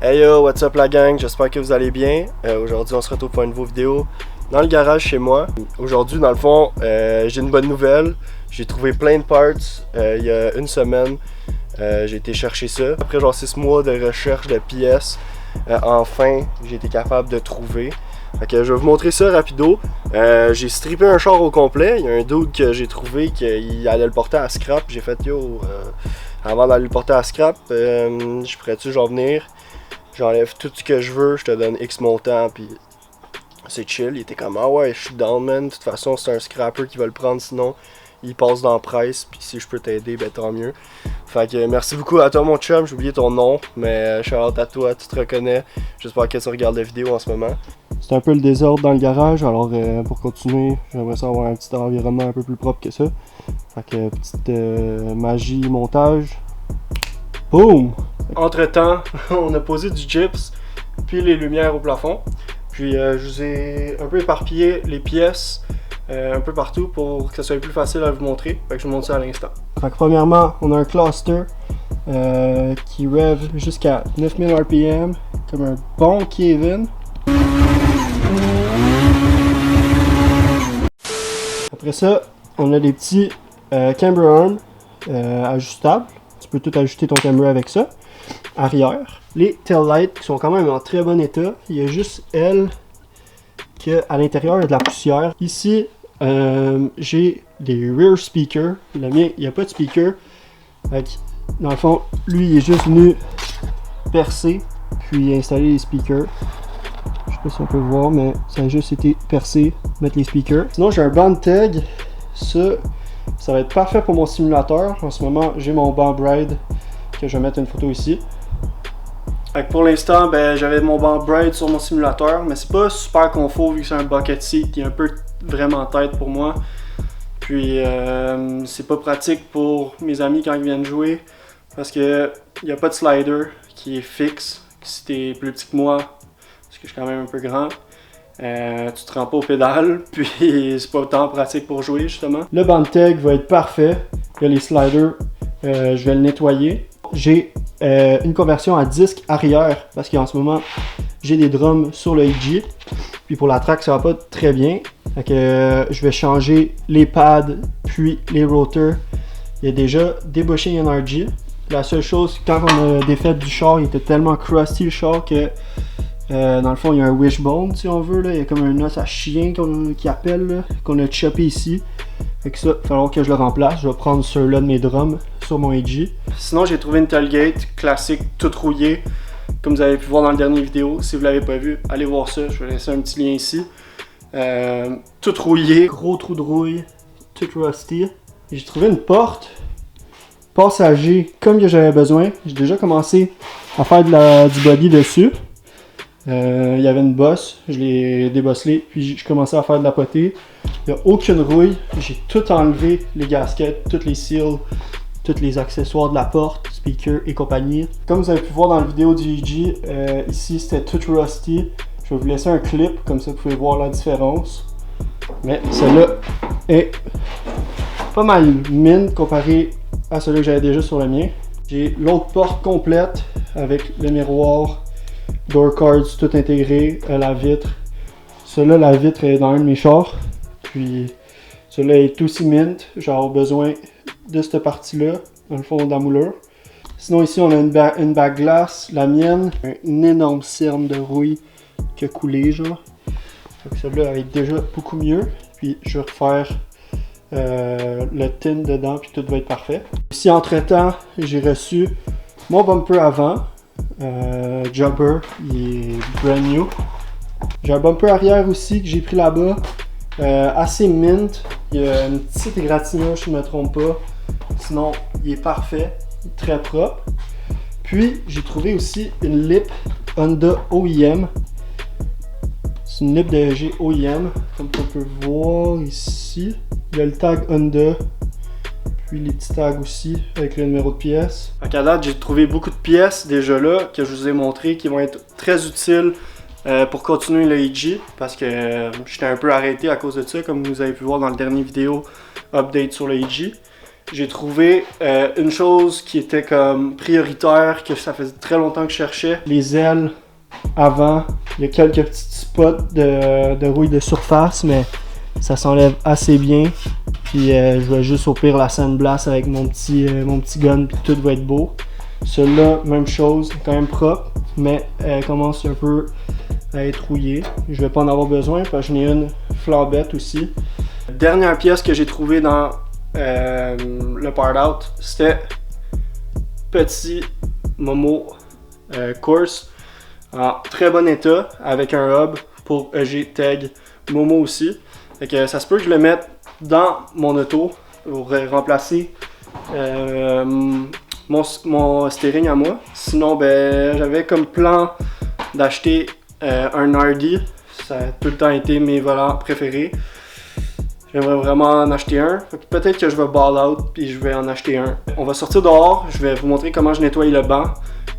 Hey yo, what's up la gang, j'espère que vous allez bien. Aujourd'hui on se retrouve pour une nouvelle vidéo dans le garage chez moi. Aujourd'hui dans le fond, j'ai une bonne nouvelle. J'ai trouvé plein de parts il y a une semaine. J'ai été chercher ça. Après genre 6 mois de recherche de pièces, enfin j'ai été capable de trouver. Fait que je vais vous montrer ça rapido. J'ai strippé un char au complet. Il y a un dude que j'ai trouvé qu'il allait le porter à scrap. J'ai fait yo, avant d'aller le porter à scrap, je pourrais-tu genre venir? J'enlève tout ce que je veux, je te donne X montant, puis c'est chill. Il était comme, ah ouais, je suis down, man. De toute façon, c'est un scrapper qui va le prendre, sinon il passe dans le price, puis si je peux t'aider, ben tant mieux. Fait que merci beaucoup à toi, mon chum. J'ai oublié ton nom, mais shout out à toi, tu te reconnais. J'espère que tu regardes la vidéo en ce moment. C'est un peu le désordre dans le garage, alors pour continuer, j'aimerais ça avoir un petit environnement un peu plus propre que ça. Fait que petite magie montage. Boom! Entre temps, on a posé du gyps, puis les lumières au plafond. Puis je vous ai un peu éparpillé les pièces un peu partout pour que ça soit plus facile à vous montrer. Fait que je vous montre ça à l'instant. Fait que premièrement, on a un cluster qui rev jusqu'à 9000 RPM, comme un bon Kevin. Après ça, on a des petits camber arms ajustables. Tu peux tout ajuster ton camera avec ça. Arrière. Les taillights qui sont quand même en très bon état. Il y a juste elle qu'à l'intérieur il y a de la poussière. Ici, j'ai des rear speakers. Le mien, il n'y a pas de speaker. Dans le fond, lui, il est juste venu percer, puis installer les speakers. Je sais pas si on peut voir, mais ça a juste été percé, mettre les speakers. Sinon, j'ai un band tag. Ça va être parfait pour mon simulateur. En ce moment, j'ai mon banc Bride que je vais mettre une photo ici. Pour l'instant, j'avais mon banc Bride sur mon simulateur, mais c'est pas super confort vu que c'est un bucket seat qui est un peu vraiment tête pour moi. Puis c'est pas pratique pour mes amis quand ils viennent jouer parce que il n'y a pas de slider qui est fixe. Si t'es plus petit que moi, parce que je suis quand même un peu grand, tu te rends pas aux pédales, puis c'est pas autant pratique pour jouer justement. Le bandtag va être parfait. Il y a les sliders, je vais le nettoyer. J'ai une conversion à disque arrière parce qu'en ce moment j'ai des drums sur le EG. Puis pour la track ça va pas très bien. Fait que je vais changer les pads puis les rotors. Il y a déjà des bushings NRG. La seule chose, quand on a défait du char, il était tellement crusty le char que dans le fond il y a un wishbone si on veut là. Il y a comme un os à chien qui appelle qu'on a choppé ici. Fait que ça, il va falloir que je le remplace. Je vais prendre ceux-là de mes drums sur mon EG. Sinon, j'ai trouvé une tailgate classique, toute rouillée. Comme vous avez pu voir dans la dernière vidéo. Si vous ne l'avez pas vu, allez voir ça. Je vais laisser un petit lien ici. Toute rouillée, gros trou de rouille, toute rusty. J'ai trouvé une porte passager comme que j'avais besoin. J'ai déjà commencé à faire du body dessus. Il y avait une bosse, je l'ai débosselé, puis je commençais à faire de la potée. Il n'y a aucune rouille, j'ai tout enlevé, les gaskets, toutes les seals, tous les accessoires de la porte, speaker et compagnie. Comme vous avez pu voir dans la vidéo du EG, ici c'était tout rusty. Je vais vous laisser un clip, comme ça vous pouvez voir la différence. Mais celle-là est pas mal mine comparé à celui que j'avais déjà sur le mien. J'ai l'autre porte complète avec le miroir, door cards tout intégré, la vitre. Celle-là, la vitre est dans un de mes chars. Puis celle-là est aussi mint. J'aurai besoin de cette partie-là, dans le fond de la moulure. Sinon ici on a une bague glace, la mienne, une énorme cerne de rouille qui a coulé genre. Donc celle-là elle est déjà beaucoup mieux. Puis je vais refaire le tin dedans puis tout va être parfait. Ici entre temps j'ai reçu mon bumper avant. Jumper, il est brand new. J'ai un bumper arrière aussi que j'ai pris là-bas, assez mint. Il y a une petite égratignure, si je ne me trompe pas. Sinon, il est parfait, très propre. Puis, j'ai trouvé aussi une lip Honda OEM. C'est une lip de G OEM, comme on peut voir ici. Il y a le tag Honda. Puis les petits tags aussi avec le numéro de pièce. À date, j'ai trouvé beaucoup de pièces déjà là que je vous ai montré qui vont être très utiles pour continuer le EG parce que j'étais un peu arrêté à cause de ça comme vous avez pu voir dans la dernière vidéo update sur le EG. j'ai trouvé une chose qui était comme prioritaire, que ça faisait très longtemps que je cherchais. Les ailes avant, il y a quelques petits spots de rouille de surface, mais ça s'enlève assez bien. Puis je vais juste au pire la sandblast avec mon petit gun, puis tout va être beau. Celui-là, même chose, quand même propre, mais elle commence un peu à être rouillée. Je vais pas en avoir besoin parce que j'en ai une flambette aussi. Dernière pièce que j'ai trouvée dans le part out, c'était petit Momo course en très bon état avec un hub pour EG Tag Momo aussi. Fait que ça se peut que je le mette dans mon auto pour remplacer mon steering à moi. Sinon, ben, j'avais comme plan d'acheter un Hardy. Ça a tout le temps été mes volants préférés. J'aimerais vraiment en acheter un. Peut-être que je vais ball out puis je vais en acheter un. On va sortir dehors. Je vais vous montrer comment je nettoie le banc.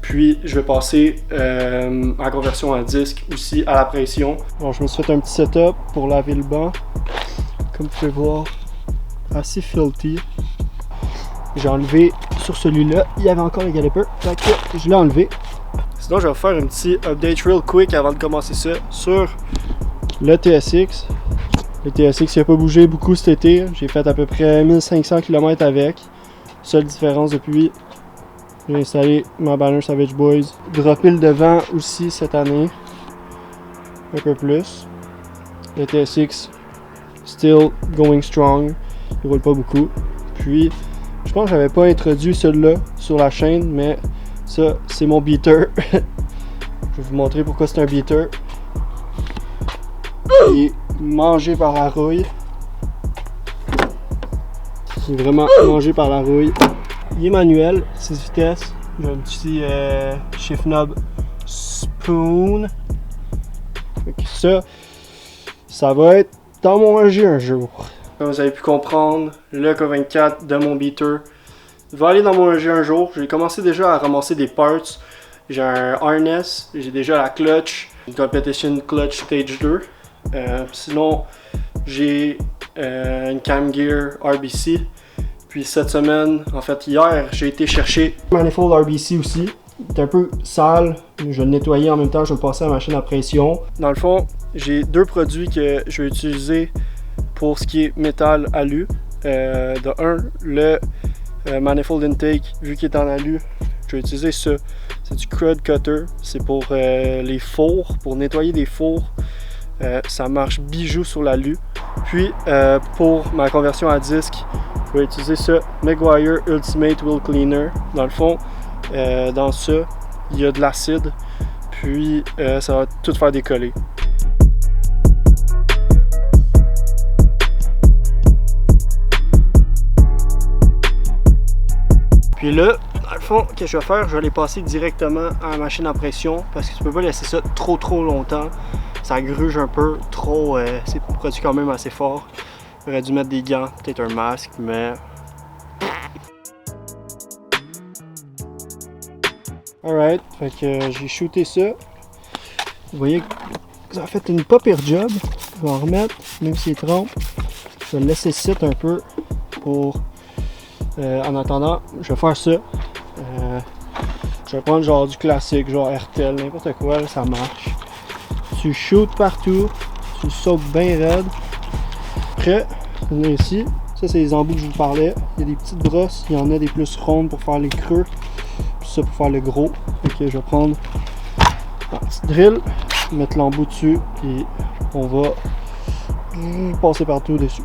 Puis je vais passer en conversion à disque aussi à la pression. Bon, je me suis fait un petit setup pour laver le banc. Comme vous pouvez voir, assez filthy. J'ai enlevé sur celui-là, il y avait encore les calipers, donc je l'ai enlevé. Sinon, je vais vous faire un petit update real quick avant de commencer ça sur le TSX. Le TSX il n'a pas bougé beaucoup cet été. J'ai fait à peu près 1500 km avec. Seule différence depuis, j'ai installé ma banner Savage Boys. Droppé le devant aussi cette année. Un peu plus. Le TSX, still going strong. Il roule pas beaucoup. Puis, je pense que j'avais pas introduit celui-là sur la chaîne, mais ça, c'est mon beater. Je vais vous montrer pourquoi c'est un beater. Il est mangé par la rouille. Il est vraiment mangé par la rouille. Il est manuel, 6 vitesses. J'ai un petit shift knob spoon. Fait que ça va être dans mon EG un jour. Comme vous avez pu comprendre, le K24 de mon beater va aller dans mon EG un jour. J'ai commencé déjà à ramasser des parts. J'ai un harness, j'ai déjà la clutch, une competition clutch stage 2. Sinon, j'ai une cam gear RBC. Puis cette semaine, en fait hier, j'ai été chercher manifold RBC aussi. Il est un peu sale, je vais le nettoyer en même temps, je vais le passer à la machine à pression. Dans le fond, j'ai deux produits que je vais utiliser pour ce qui est métal alu. De un, le manifold intake, vu qu'il est en alu, je vais utiliser ça. C'est du crud cutter, c'est pour les fours, pour nettoyer des fours. Ça marche bijou sur l'alu. Puis pour ma conversion à disque, je vais utiliser ce Meguiar Ultimate Wheel Cleaner. Dans le fond, dans ça, il y a de l'acide, puis ça va tout faire décoller. Puis là, dans le fond, qu'est-ce que je vais faire? Je vais les passer directement à la machine à pression parce que tu peux pas laisser ça trop longtemps. Ça gruge un peu, trop, c'est produit quand même assez fort. J'aurais dû mettre des gants, peut-être un masque, mais... Alright, fait que j'ai shooté ça. Vous voyez que ça a fait une pas pire job. Je vais en remettre, même s'il trempe. Je vais le laisser sit un peu pour... en attendant, je vais faire ça. Je vais prendre genre du classique, genre RTL, n'importe quoi, là, ça marche. Tu shoots partout, tu sautes bien raide. Après, on a ici, ça c'est les embouts que je vous parlais. Il y a des petites brosses, il y en a des plus rondes pour faire les creux. Puis ça pour faire le gros. Ok, je vais prendre un petit drill, mettre l'embout dessus, puis on va passer partout dessus.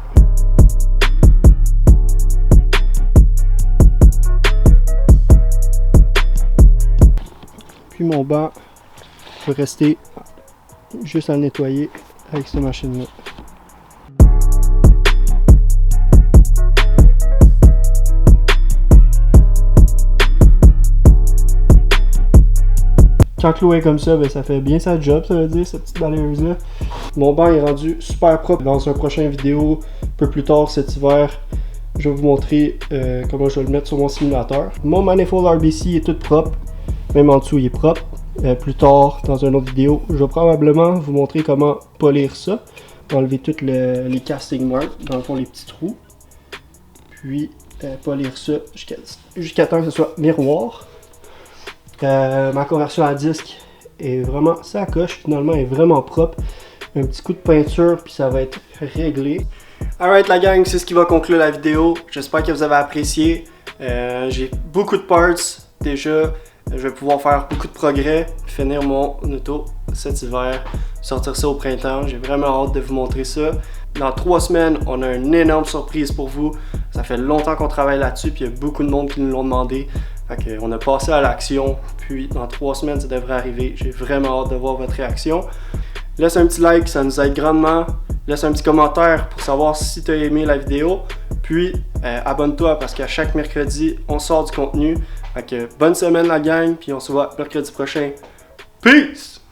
Puis mon banc peut rester juste à le nettoyer avec cette machine-là. Quand l'eau est comme ça, ben, ça fait bien sa job, ça veut dire, cette petite balayeuse-là. Mon banc est rendu super propre. Dans un prochain vidéo, un peu plus tard cet hiver, je vais vous montrer comment je vais le mettre sur mon simulateur. Mon manifold RBC est tout propre. Même en dessous, il est propre. Plus tard, dans une autre vidéo, je vais probablement vous montrer comment polir ça. Enlever toutes les casting marks, dans le fond, les petits trous. Puis, polir ça jusqu'à temps que ce soit miroir. Ma conversion à disque est vraiment, ça coche finalement, est vraiment propre. Un petit coup de peinture puis ça va être réglé. Alright la gang, c'est ce qui va conclure la vidéo. J'espère que vous avez apprécié. J'ai beaucoup de parts déjà. Je vais pouvoir faire beaucoup de progrès, finir mon auto cet hiver, sortir ça au printemps. J'ai vraiment hâte de vous montrer ça. Dans 3 semaines, on a une énorme surprise pour vous. Ça fait longtemps qu'on travaille là-dessus, puis il y a beaucoup de monde qui nous l'ont demandé. Fait qu'on a passé à l'action, puis dans 3 semaines, ça devrait arriver. J'ai vraiment hâte de voir votre réaction. Laisse un petit like, ça nous aide grandement. Laisse un petit commentaire pour savoir si tu as aimé la vidéo. Puis, abonne-toi parce qu'à chaque mercredi, on sort du contenu. Fait que bonne semaine la gang, puis on se voit mercredi prochain. Peace!